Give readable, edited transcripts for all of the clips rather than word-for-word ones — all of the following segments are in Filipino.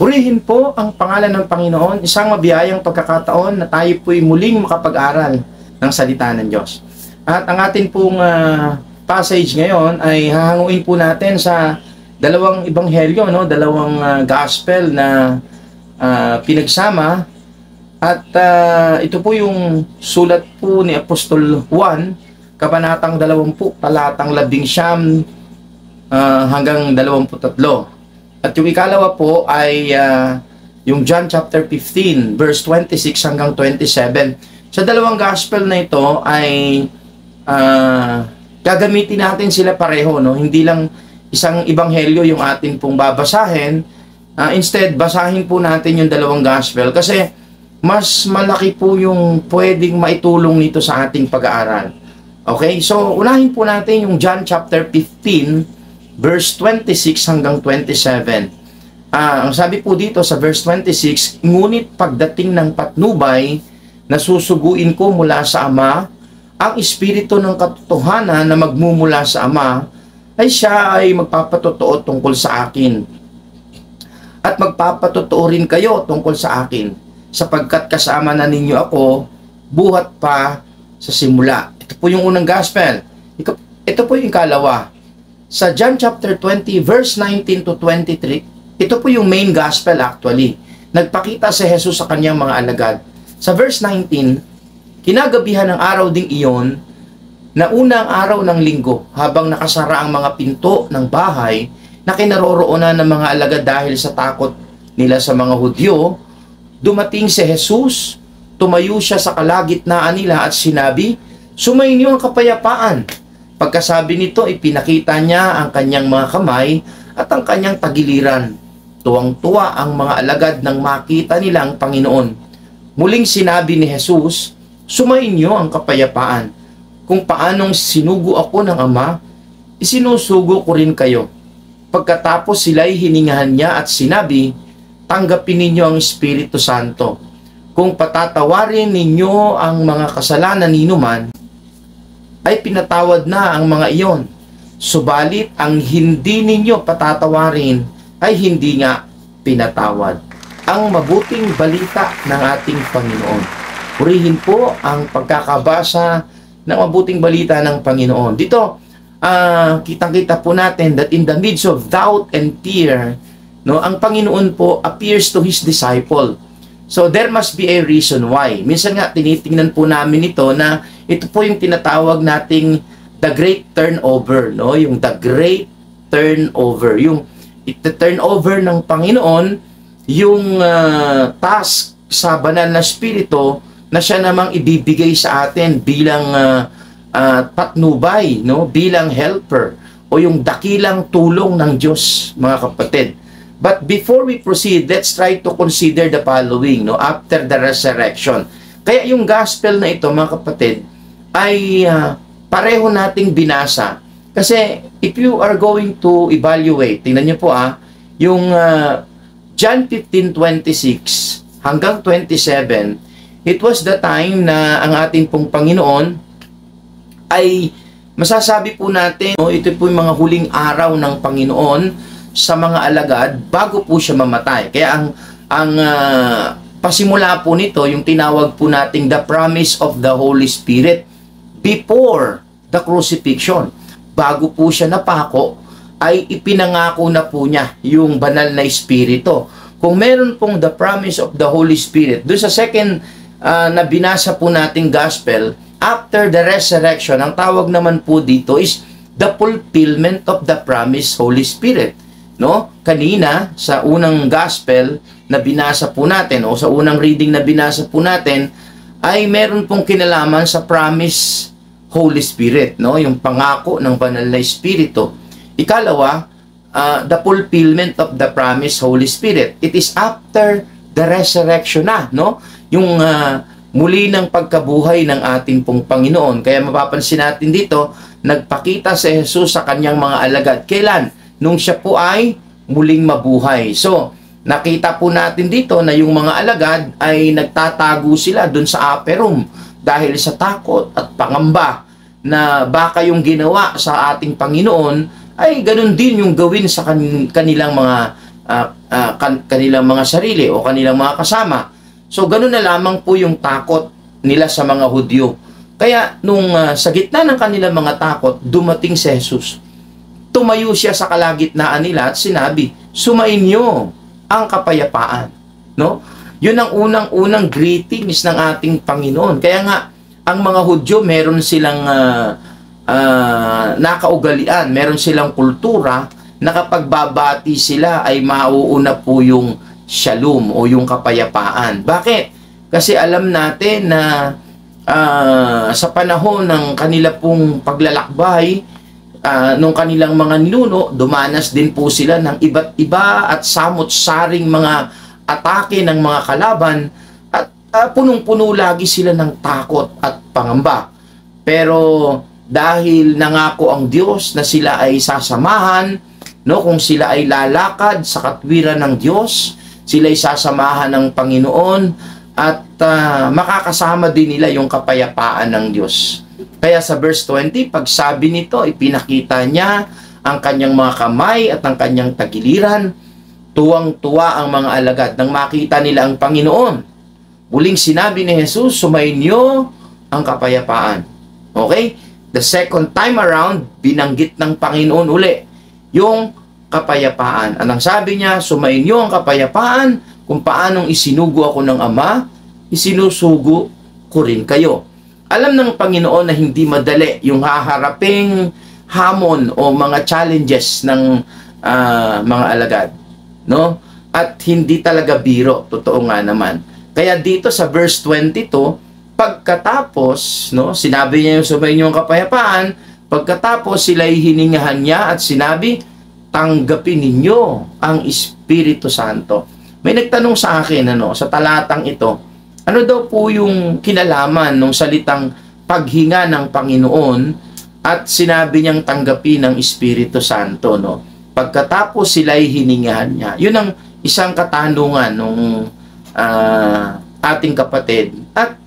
Purihin po ang pangalan ng Panginoon, isang mabiyayang pagkakataon na tayo po'y muling makapag-aral ng salita ng Diyos. At ang atin pong passage ngayon ay hahanguin po natin sa dalawang ebanghelyo, no? Dalawang gospel na pinagsama. At ito po yung sulat po ni Apostol Juan, kabanatang 20, talatang 19 hanggang 23. At yung ikalawa po ay yung John chapter 15, verse 26 hanggang 27. Sa dalawang gospel na ito ay gagamitin natin sila pareho, no? Hindi lang isang ebanghelyo yung atin pong babasahin. Instead, basahin po natin yung dalawang gospel kasi mas malaki po yung pwedeng maitulong nito sa ating pag-aaral. Okay? So, unahin po natin yung John chapter 15, verse 26 hanggang 27. Ang sabi po dito sa verse 26, ngunit pagdating ng patnubay, nasusuguin ko mula sa Ama, ang Espiritu ng katotohanan na magmumula sa Ama, ay siya ay magpapatotoo tungkol sa akin. At magpapatotoo rin kayo tungkol sa akin, sapagkat kasama na ninyo ako, buhat pa sa simula. Ito po yung unang gospel. Ito po yung ikalawa. Sa John chapter 20, verse 19 to 23, ito po yung main gospel actually. Nagpakita si Jesus sa kanyang mga alagad. Sa verse 19, kinagabihan ng araw ding iyon, na unang araw ng linggo, habang nakasara ang mga pinto ng bahay, na kinaroroonan ng mga alagad dahil sa takot nila sa mga Hudyo, dumating si Jesus, tumayo siya sa kalagitnaan nila at sinabi, "Sumainyo ang kapayapaan." Pagkasabi nito, ipinakita niya ang kanyang mga kamay at ang kanyang tagiliran. Tuwang-tuwa ang mga alagad nang makita nila ang Panginoon. Muling sinabi ni Jesus, "Sumainyo ang kapayapaan. Kung paanong sinugo ako ng Ama, isinusugo ko rin kayo." Pagkatapos sila'y hiningahan niya at sinabi, "Tanggapin ninyo ang Espiritu Santo. Kung patatawarin ninyo ang mga kasalanan ninuman, ay pinatawad na ang mga iyon. Subalit ang hindi ninyo patatawarin ay hindi nga pinatawad." Ang mabuting balita ng ating Panginoon. Purihin po ang pagkakabasa ng mabuting balita ng Panginoon. Dito, kitang-kita po natin that in the midst of doubt and fear, no, ang Panginoon po appears to His disciple. So, there must be a reason why. Minsan nga, tinitingnan po namin ito na ito po yung tinatawag nating the great turnover, no? Yung the great turnover. Yung turnover ng Panginoon, yung task sa banal na spirito na siya namang ibibigay sa atin bilang patnubay, no? Bilang helper o yung dakilang tulong ng Diyos, mga kapatid. But before we proceed, let's try to consider the following, no, after the resurrection. Kaya yung gospel na ito, mga kapatid, ay pareho nating binasa. Kasi if you are going to evaluate, tingnan niyo po yung John 15:26 hanggang 27, it was the time na ang ating pong Panginoon ay masasabi po natin, no, ito po yung mga huling araw ng Panginoon sa mga alagad bago po siya mamatay. Kaya ang pasimula po nito, yung tinawag po nating the promise of the Holy Spirit before the crucifixion. Bago po siya napako, ay ipinangako na po niya yung banal na Espiritu. Kung meron pong the promise of the Holy Spirit, doon sa second na binasa po nating gospel, after the resurrection, ang tawag naman po dito is the fulfillment of the promise Holy Spirit. No? Kanina, sa unang gospel na binasa po natin, o sa unang reading na binasa po natin, ay meron pong kinalaman sa promise Holy Spirit, no? Yung pangako ng banal na Espiritu. Ikalawa, the fulfillment of the promise Holy Spirit. It is after the resurrection na, no? Yung muli ng pagkabuhay ng ating pong Panginoon. Kaya mapapansin natin dito, nagpakita si Jesus sa kanyang mga alagad. Kailan? Nung siya po ay muling mabuhay. So, nakita po natin dito na yung mga alagad ay nagtatago sila dun sa upper room dahil sa takot at pangamba na baka yung ginawa sa ating Panginoon ay ganun din yung gawin sa kanilang mga kanilang mga sarili o kanilang mga kasama. So ganun na lamang po yung takot nila sa mga Hudyo. Kaya nung sa gitna ng kanilang mga takot, dumating si Jesus. Tumayo siya sa kalagitnaan nila at sinabi, "Sumainyo ang kapayapaan." No? Yun ang unang-unang greetings ng ating Panginoon. Kaya nga, ang mga Hudyo, meron silang nakaugalian, meron silang kultura na kapag babati sila ay mauuna po yung shalom o yung kapayapaan. Bakit? Kasi alam natin na sa panahon ng kanila pong paglalakbay, nung kanilang mga ninuno, dumanas din po sila ng iba't iba at samot-saring mga atake ng mga kalaban at punong-puno lagi sila ng takot at pangamba. Pero dahil nangako ang Diyos na sila ay sasamahan, no, kung sila ay lalakad sa katwiran ng Diyos, sila ay sasamahan ng Panginoon at makakasama din nila yung kapayapaan ng Diyos. Kaya sa verse 20, pag sabi nito, ipinakita niya ang kanyang mga kamay at ang kanyang tagiliran. Tuwang-tuwa ang mga alagad nang makita nila ang Panginoon. Muling sinabi ni Jesus, "Sumainyo ang kapayapaan." Okay? The second time around, binanggit ng Panginoon uli yung kapayapaan. Anong sabi niya? "Sumainyo ang kapayapaan. Kung paanong isinugo ako ng Ama, isinusugo ko rin kayo." Alam ng Panginoon na hindi madali yung haharaping hamon o mga challenges ng mga alagad, no? At hindi talaga biro, totoo nga naman. Kaya dito sa verse 22, pagkatapos, no, sinabi niya yung sumainyo ang kapayapaan, pagkatapos sila'y hiningahan niya at sinabi, "Tanggapin ninyo ang Espiritu Santo." May nagtanong sa akin, sa talatang ito, ano daw po yung kinalaman ng salitang paghinga ng Panginoon at sinabi niyang tanggapin ng Espiritu Santo, no? Pagkatapos sila'y hiningahan niya. Yun ang isang katanungan ng ating kapatid. At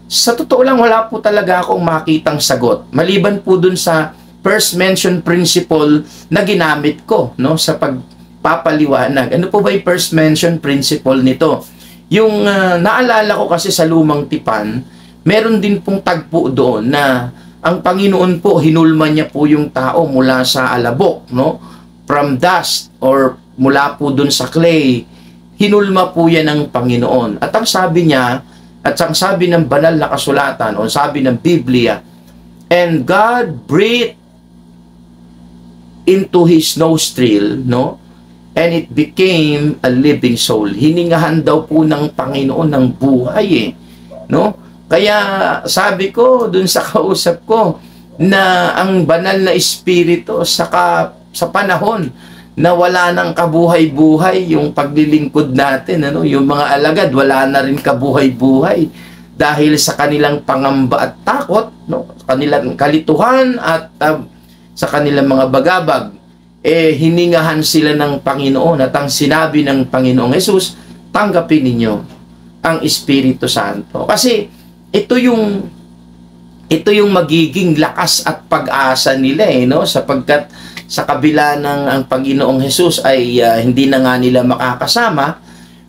sa totoo lang, wala po talaga akong makitang sagot. Maliban po dun sa first mention principle na ginamit ko, no, sa pagpapaliwanag. Ano po ba yung first mention principle nito? Yung naalala ko kasi sa Lumang Tipan, meron din pong tagpo doon na ang Panginoon po, hinulma niya po yung tao mula sa alabok, no? From dust or mula po doon sa clay, hinulma po yan ng Panginoon. At ang sabi niya, at ang sabi ng banal na kasulatan o sabi ng Biblia, "And God breathed into his nostril," no? "And it became a living soul." Hiningahan daw po ng Panginoon ng buhay, no? Kaya sabi ko dun sa kausap ko na ang banal na espiritu sa panahon na wala nang kabuhay-buhay yung paglilingkod natin, yung mga alagad wala na rin kabuhay-buhay dahil sa kanilang pangamba at takot, no? Kanilang kalituhan at sa kanilang mga bagabag, hiningahan sila ng Panginoon at ang sinabi ng Panginoong Jesus, "Tanggapin ninyo ang Espiritu Santo." Kasi ito yung magiging lakas at pag-asa nila, no? Sapagkat sa kabila ng ang Panginoong Jesus ay hindi na nga nila makakasama,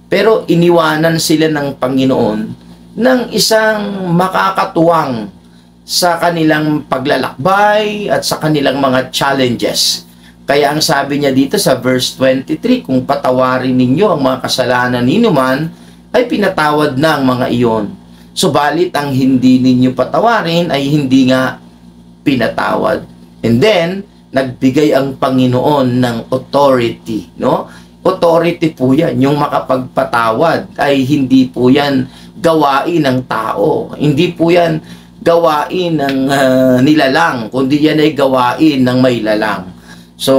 pero iniwanan sila ng Panginoon ng isang makakatuwang sa kanilang paglalakbay at sa kanilang mga challenges. Kaya ang sabi niya dito sa verse 23, "Kung patawarin ninyo ang mga kasalanan ninyo man, ay pinatawad na ang mga iyon. Subalit ang hindi ninyo patawarin ay hindi nga pinatawad." And then, nagbigay ang Panginoon ng authority, no? Authority po yan. Yung makapagpatawad ay hindi po yan gawain ng tao. Hindi po yan gawain ng nilalang, kundi yan ay gawain ng may lalang. So,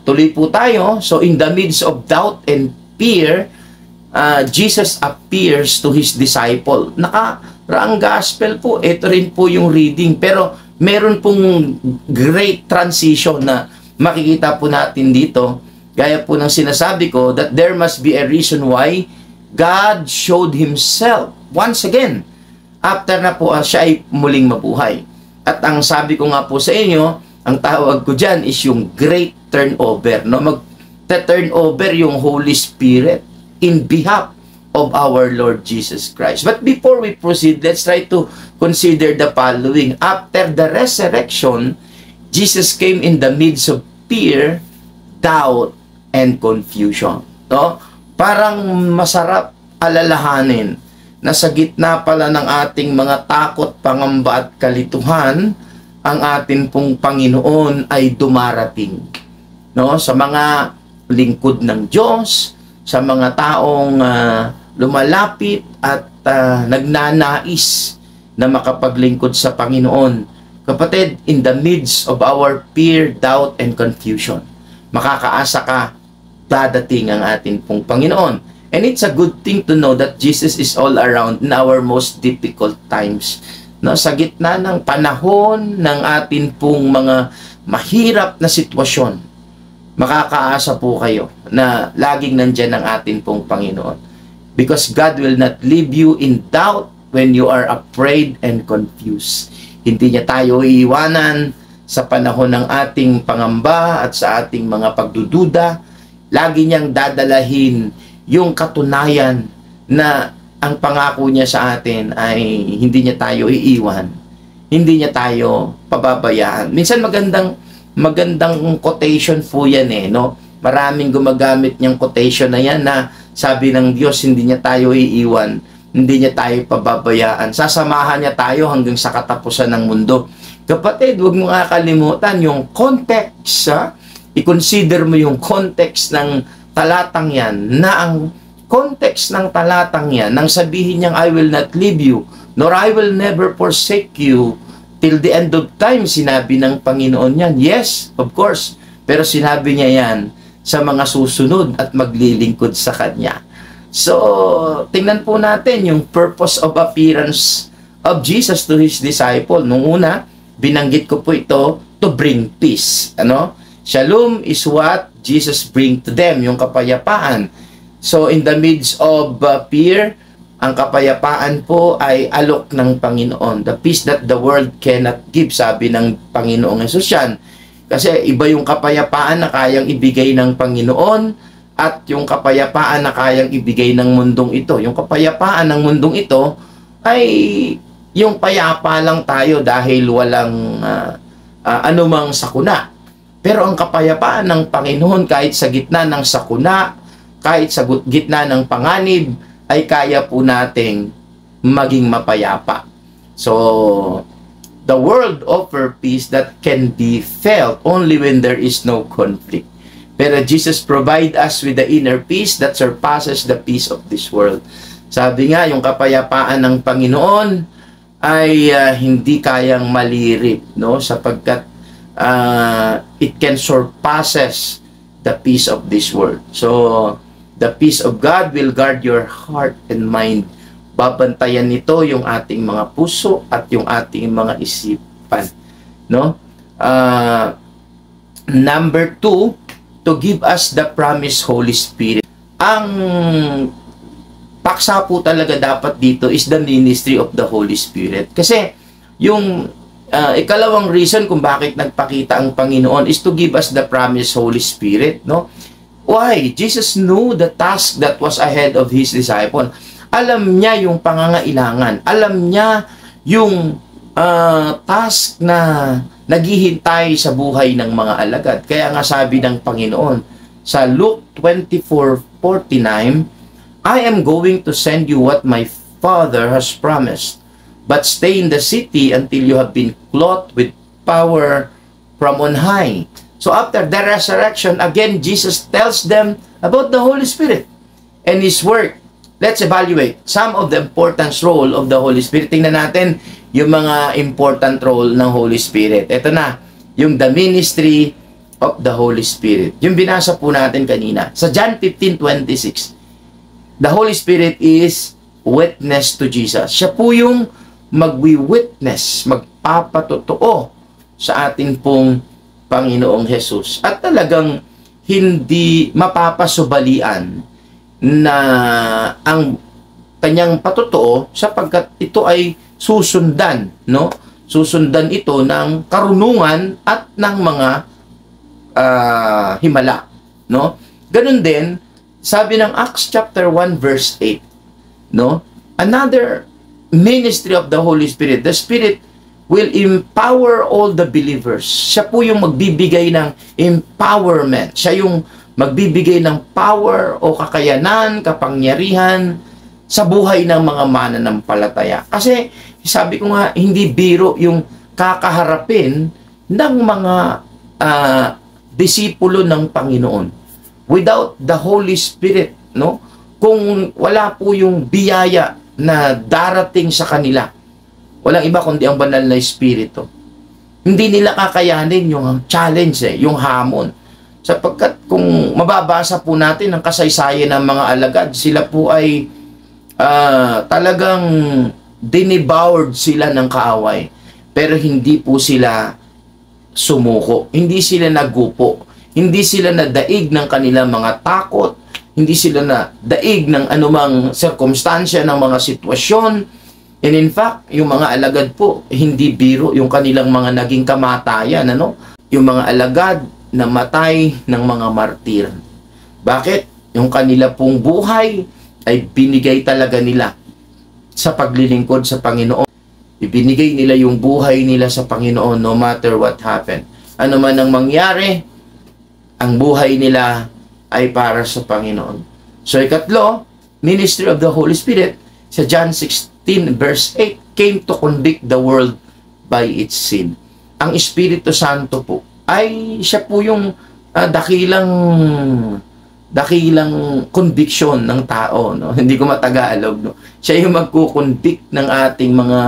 tuloy po tayo. So, in the midst of doubt and fear, Jesus appears to His disciple. Nakaraang gospel po. Ito rin po yung reading. Pero, meron pong great transition na makikita po natin dito. Gaya po ng sinasabi ko, that there must be a reason why God showed Himself once again. After na po siya ay muling mabuhay. At ang sabi ko nga po sa inyo, ang tawag ko dyan is yung great turnover. No? turn over yung Holy Spirit in behalf of our Lord Jesus Christ. But before we proceed, let's try to consider the following. After the resurrection, Jesus came in the midst of fear, doubt, and confusion. No? Parang masarap alalahanin na sa gitna pala ng ating mga takot, pangamba at kalituhan, ang atin pong Panginoon ay dumarating. No? Sa mga lingkod ng Diyos, sa mga taong lumalapit at nagnanais na makapaglingkod sa Panginoon. Kapatid, in the midst of our fear, doubt, and confusion, makakaasa ka, dadating ang atin pong Panginoon. And it's a good thing to know that Jesus is all around in our most difficult times. No, sa gitna ng panahon ng atin pong mga mahirap na sitwasyon, makakaasa po kayo na laging nandyan ang atin pong Panginoon. Because God will not leave you in doubt when you are afraid and confused. Hindi niya tayo iiwanan sa panahon ng ating pangamba at sa ating mga pagdududa. Lagi niyang dadalahin yung katunayan na ang pangako niya sa atin ay hindi niya tayo iiwan, hindi niya tayo pababayaan. Minsan magandang quotation po yan no? Maraming gumagamit niyang quotation na yan na sabi ng Diyos, hindi niya tayo iiwan, hindi niya tayo pababayaan, sasamahan niya tayo hanggang sa katapusan ng mundo. Kapatid, huwag mo nga kalimutan yung context, i-consider mo yung context ng talatang yan, na ang context ng talatang yan, nang sabihin niyang I will not leave you, nor I will never forsake you till the end of time, sinabi ng Panginoon yan. Yes, of course, pero sinabi niya yan sa mga susunod at maglilingkod sa Kanya. So, tingnan po natin yung purpose of appearance of Jesus to His disciple. Nung una, binanggit ko po ito, to bring peace. Shalom is what Jesus bring to them, yung kapayapaan. So, in the midst of fear, ang kapayapaan po ay alok ng Panginoon. The peace that the world cannot give, sabi ng Panginoong Hesus yan. Kasi iba yung kapayapaan na kayang ibigay ng Panginoon at yung kapayapaan na kayang ibigay ng mundong ito. Yung kapayapaan ng mundong ito ay yung payapa lang tayo dahil walang anumang sakuna. Pero ang kapayapaan ng Panginoon kahit sa gitna ng sakuna, kahit sa gitna ng panganib, ay kaya po nating maging mapayapa. So, the world offer peace that can be felt only when there is no conflict. Pero Jesus provide us with the inner peace that surpasses the peace of this world. Sabi nga, yung kapayapaan ng Panginoon ay hindi kayang malirip, sapagkat it can surpasses the peace of this world. So, the peace of God will guard your heart and mind. Babantayan nito yung ating mga puso at yung ating mga isipan. Number 2, to give us the promised Holy Spirit. Ang paksa po talaga dapat dito is the ministry of the Holy Spirit. Kasi yung ikalawang reason kung bakit nagpakita ang Panginoon is to give us the promised Holy Spirit. Why? Jesus knew the task that was ahead of His disciple. Alam niya yung pangangailangan. Alam niya yung task na naghihintay sa buhay ng mga alagad. Kaya nga sabi ng Panginoon sa Luke 24:49, I am going to send you what my Father has promised, but stay in the city until you have been clothed with power from on high. So after the resurrection, again, Jesus tells them about the Holy Spirit and His work. Let's evaluate some of the important role of the Holy Spirit. Tingnan natin yung mga important role ng Holy Spirit. Ito na, yung the ministry of the Holy Spirit. Yung binasa po natin kanina. Sa John 15:26, the Holy Spirit is witness to Jesus. Siya po yung magwi-witness, magpapatotoo sa ating pong Panginoong Hesus. At talagang hindi mapapasubalian na ang kanyang patotoo sapagkat ito ay susundan, Susundan ito ng karunungan at ng mga himala, Ganun din, sabi ng Acts chapter 1 verse 8, no? Another ministry of the Holy Spirit. The Spirit will empower all the believers. Siya po yung magbibigay ng empowerment. Siya yung magbibigay ng power o kakayanan, kapangyarihan sa buhay ng mga mananampalataya. Kasi sabi ko nga, hindi biro yung kakaharapin ng mga disipulo ng Panginoon. Without the Holy Spirit, no? Kung wala po yung biyaya na darating sa kanila, walang iba kundi ang banal na Espiritu. Hindi nila kakayanin yung challenge, yung hamon. Sapagkat kung mababasa po natin ang kasaysayan ng mga alagad, sila po ay talagang dineboured sila ng kaaway. Pero hindi po sila sumuko. Hindi sila nagupo. Hindi sila nadaig ng kanilang mga takot. Hindi sila na daig ng anumang sirkumstansya ng mga sitwasyon. And in fact, yung mga alagad po, hindi biro yung kanilang mga naging kamatayan, ano? Yung mga alagad na matay ng mga martir. Bakit? Yung kanila pong buhay ay binigay talaga nila sa paglilingkod sa Panginoon. Ibinigay nila yung buhay nila sa Panginoon no matter what happened. Ano man ang mangyari, ang buhay nila ay para sa Panginoon. So, ikatlo, ministry of the Holy Spirit, sa John 16 verse 8, came to convict the world by its sin. Ang Espiritu Santo po, ay siya po yung dakilang conviction ng tao, no? Hindi ko matagalog, no? Siya yung magkukonvict ng ating mga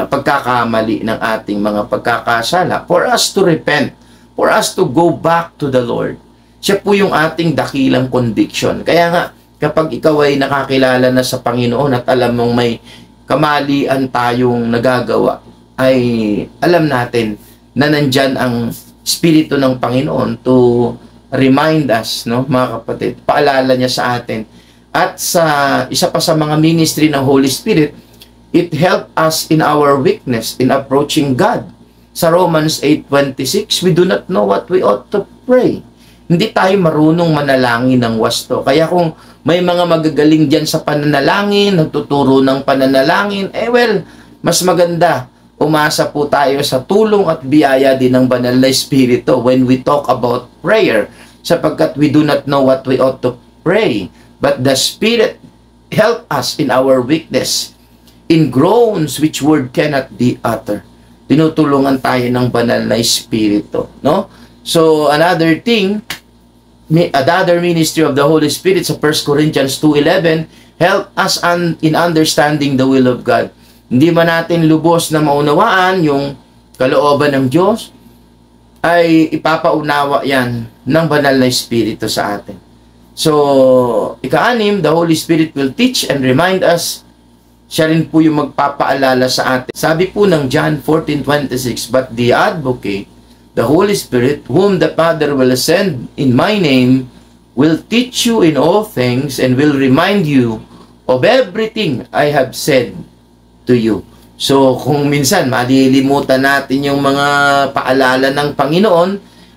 pagkakamali, ng ating mga pagkakasala, for us to repent, for us to go back to the Lord. Siya po yung ating dakilang conviction. Kaya nga, kapag ikaw ay nakakilala na sa Panginoon at alam mong may kamalian tayong nagagawa, ay alam natin na nandyan ang Espiritu ng Panginoon to remind us, no, mga kapatid, paalala niya sa atin. At sa isa pa sa mga ministry ng Holy Spirit, it helped us in our weakness in approaching God. Sa Romans 8:26, we do not know what we ought to pray. Hindi tayo marunong manalangin ng wasto. Kaya kung may mga magagaling dyan sa pananalangin, nagtuturo ng pananalangin, mas maganda. Umasa po tayo sa tulong at biyaya din ng banal na Espiritu when we talk about prayer. Sapagkat we do not know what we ought to pray. But the Spirit help us in our weakness, in groans which word cannot be uttered. Tinutulungan tayo ng banal na Espiritu, no? So, another ministry of the Holy Spirit sa 1 Corinthians 2:11, help us in understanding the will of God. Hindi man natin lubos na maunawaan yung kalooban ng Diyos, ay ipapaunawa yan ng banal na Espiritu sa atin. So, ika-anim, the Holy Spirit will teach and remind us. Siya rin po yung magpapaalala sa atin. Sabi po ng John 14:26, but the Advocate, the Holy Spirit, whom the Father will send in my name, will teach you in all things and will remind you of everything I have said to you. So, kung minsan malilimutan natin yung mga paalala ng Panginoon,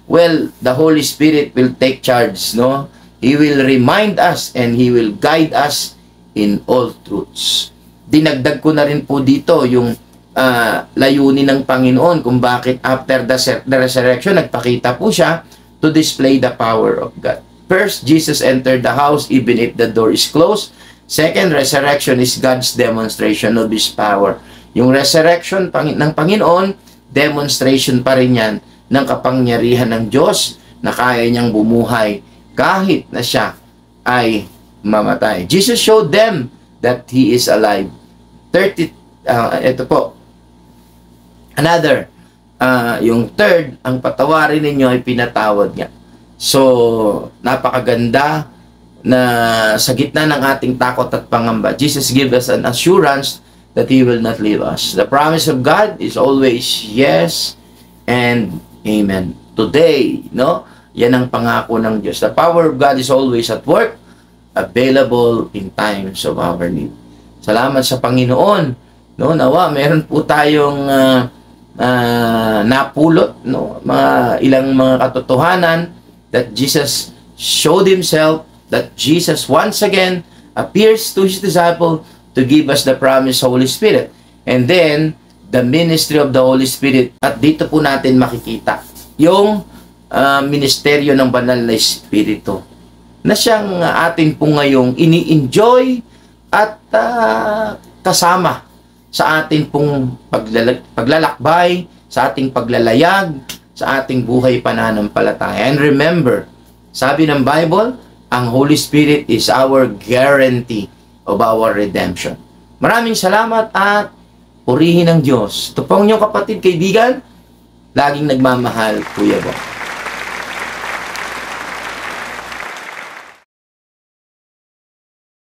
well, the Holy Spirit will take charge, no? He will remind us and He will guide us in all truths. Dinagdag ko na rin po dito yung layunin ng Panginoon kung bakit after the resurrection, nagpakita po siya to display the power of God. First, Jesus entered the house even if the door is closed. Second, resurrection is God's demonstration of His power. Yung resurrection ng Panginoon, demonstration pa rin yan ng kapangyarihan ng Diyos na kaya niyang bumuhay kahit na siya ay mamatay. Jesus showed them that He is alive. Ito po, another, yung third, ang patawarin ninyo ay pinatawad niya. So, napakaganda na sa gitna ng ating takot at pangamba, Jesus gave us an assurance that He will not leave us. The promise of God is always yes and amen. Today, no? Yan ang pangako ng Diyos. The power of God is always at work, available in times of our need. Salamat sa Panginoon. No, nawa, meron po tayong napulot, no, ilang mga katotohanan that Jesus showed himself, that Jesus once again appears to his disciple to give us the promised Holy Spirit. And then, the ministry of the Holy Spirit. At dito po natin makikita yung ministeryo ng banal na Espiritu na siyang atin po ngayong ini-enjoy at kasama sa ating pong paglalakbay, sa ating paglalayag, sa ating buhay pananampalataya. And remember, sabi ng Bible, ang Holy Spirit is our guarantee of our redemption. Maraming salamat at purihin ng Diyos. Ito po ang inyong kapatid, kaibigan, laging nagmamahal, Kuya Bo.